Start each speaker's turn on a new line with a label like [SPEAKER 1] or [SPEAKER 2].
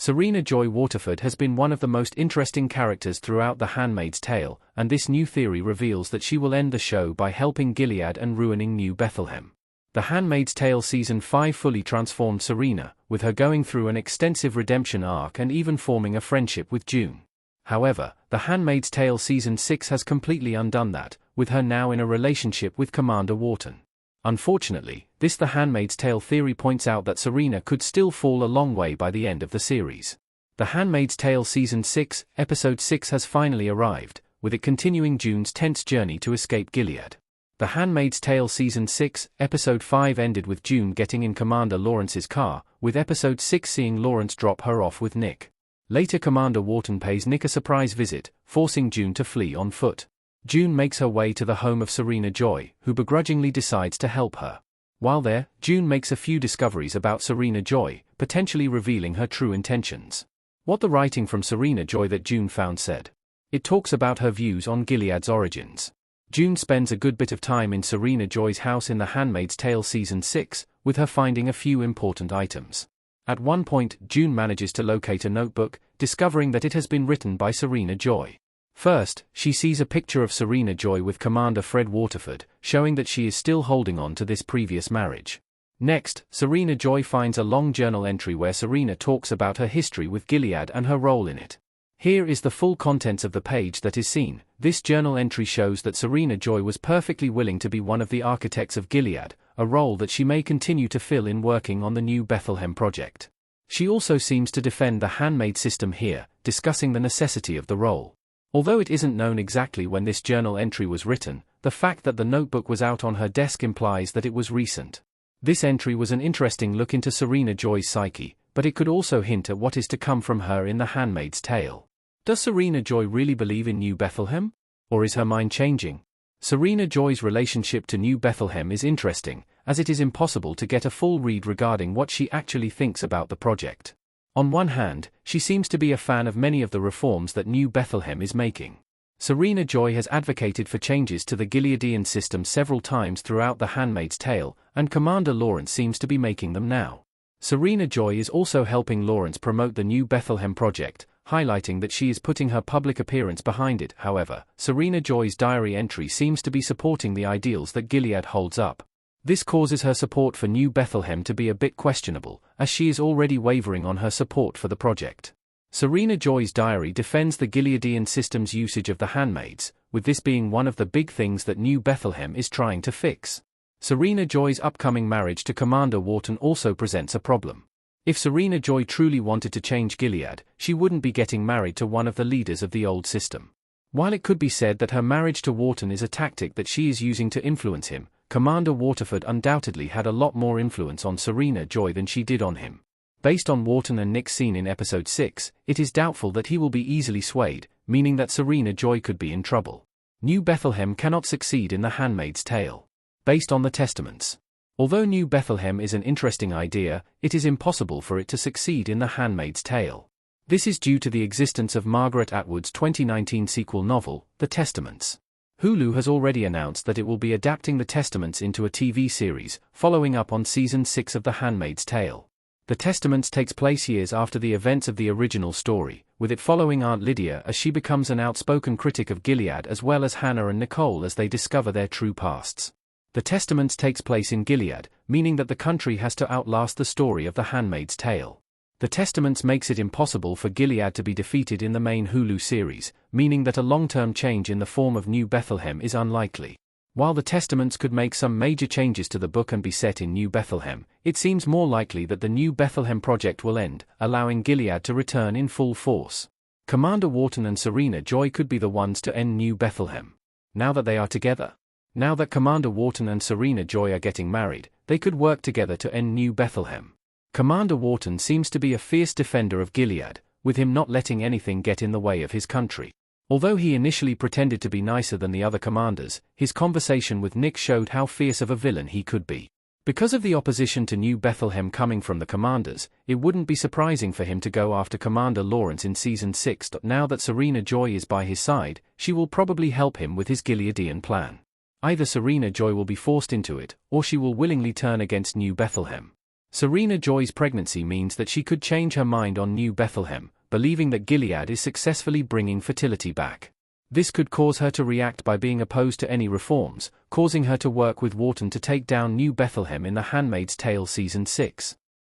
[SPEAKER 1] Serena Joy Waterford has been one of the most interesting characters throughout The Handmaid's Tale, and this new theory reveals that she will end the show by helping Gilead and ruining New Bethlehem. The Handmaid's Tale Season 5 fully transformed Serena, with her going through an extensive redemption arc and even forming a friendship with June. However, The Handmaid's Tale Season 6 has completely undone that, with her now in a relationship with Commander Wharton. Unfortunately, this The Handmaid's Tale theory points out that Serena could still fall a long way by the end of the series. The Handmaid's Tale Season 6, Episode 6 has finally arrived, with it continuing June's tense journey to escape Gilead. The Handmaid's Tale Season 6, Episode 5 ended with June getting in Commander Lawrence's car, with Episode 6 seeing Lawrence drop her off with Nick. Later Commander Wharton pays Nick a surprise visit, forcing June to flee on foot. June makes her way to the home of Serena Joy, who begrudgingly decides to help her. While there, June makes a few discoveries about Serena Joy, potentially revealing her true intentions. What the writing from Serena Joy that June found said. It talks about her views on Gilead's origins. June spends a good bit of time in Serena Joy's house in The Handmaid's Tale Season 6, with her finding a few important items. At one point, June manages to locate a notebook, discovering that it has been written by Serena Joy. First, she sees a picture of Serena Joy with Commander Fred Waterford, showing that she is still holding on to this previous marriage. Next, Serena Joy finds a long journal entry where Serena talks about her history with Gilead and her role in it. Here is the full contents of the page that is seen. This journal entry shows that Serena Joy was perfectly willing to be one of the architects of Gilead, a role that she may continue to fill in working on the New Bethlehem project. She also seems to defend the handmaid system here, discussing the necessity of the role. Although it isn't known exactly when this journal entry was written, the fact that the notebook was out on her desk implies that it was recent. This entry was an interesting look into Serena Joy's psyche, but it could also hint at what is to come from her in The Handmaid's Tale. Does Serena Joy really believe in New Bethlehem? Or is her mind changing? Serena Joy's relationship to New Bethlehem is interesting, as it is impossible to get a full read regarding what she actually thinks about the project. On one hand, she seems to be a fan of many of the reforms that New Bethlehem is making. Serena Joy has advocated for changes to the Gileadian system several times throughout The Handmaid's Tale, and Commander Lawrence seems to be making them now. Serena Joy is also helping Lawrence promote the New Bethlehem project, highlighting that she is putting her public appearance behind it. However, Serena Joy's diary entry seems to be supporting the ideals that Gilead holds up. This causes her support for New Bethlehem to be a bit questionable, as she is already wavering on her support for the project. Serena Joy's diary defends the Gileadian system's usage of the handmaids, with this being one of the big things that New Bethlehem is trying to fix. Serena Joy's upcoming marriage to Commander Wharton also presents a problem. If Serena Joy truly wanted to change Gilead, she wouldn't be getting married to one of the leaders of the old system. While it could be said that her marriage to Wharton is a tactic that she is using to influence him, Commander Waterford undoubtedly had a lot more influence on Serena Joy than she did on him. Based on Wharton and Nick's scene in Episode 6, it is doubtful that he will be easily swayed, meaning that Serena Joy could be in trouble. New Bethlehem cannot succeed in The Handmaid's Tale. Based on the Testaments. Although New Bethlehem is an interesting idea, it is impossible for it to succeed in The Handmaid's Tale. This is due to the existence of Margaret Atwood's 2019 sequel novel, The Testaments. Hulu has already announced that it will be adapting The Testaments into a TV series, following up on Season 6 of The Handmaid's Tale. The Testaments takes place years after the events of the original story, with it following Aunt Lydia as she becomes an outspoken critic of Gilead as well as Hannah and Nicole as they discover their true pasts. The Testaments takes place in Gilead, meaning that the country has to outlast the story of The Handmaid's Tale. The Testaments makes it impossible for Gilead to be defeated in the main Hulu series, meaning that a long-term change in the form of New Bethlehem is unlikely. While the Testaments could make some major changes to the book and be set in New Bethlehem, it seems more likely that the New Bethlehem project will end, allowing Gilead to return in full force. Commander Wharton and Serena Joy could be the ones to end New Bethlehem. Now that they are together. Now that Commander Wharton and Serena Joy are getting married, they could work together to end New Bethlehem. Commander Wharton seems to be a fierce defender of Gilead, with him not letting anything get in the way of his country. Although he initially pretended to be nicer than the other commanders, his conversation with Nick showed how fierce of a villain he could be. Because of the opposition to New Bethlehem coming from the commanders, it wouldn't be surprising for him to go after Commander Lawrence in Season 6. Now that Serena Joy is by his side, she will probably help him with his Gileadian plan. Either Serena Joy will be forced into it, or she will willingly turn against New Bethlehem. Serena Joy's pregnancy means that she could change her mind on New Bethlehem, believing that Gilead is successfully bringing fertility back. This could cause her to react by being opposed to any reforms, causing her to work with Wharton to take down New Bethlehem in The Handmaid's Tale Season 6.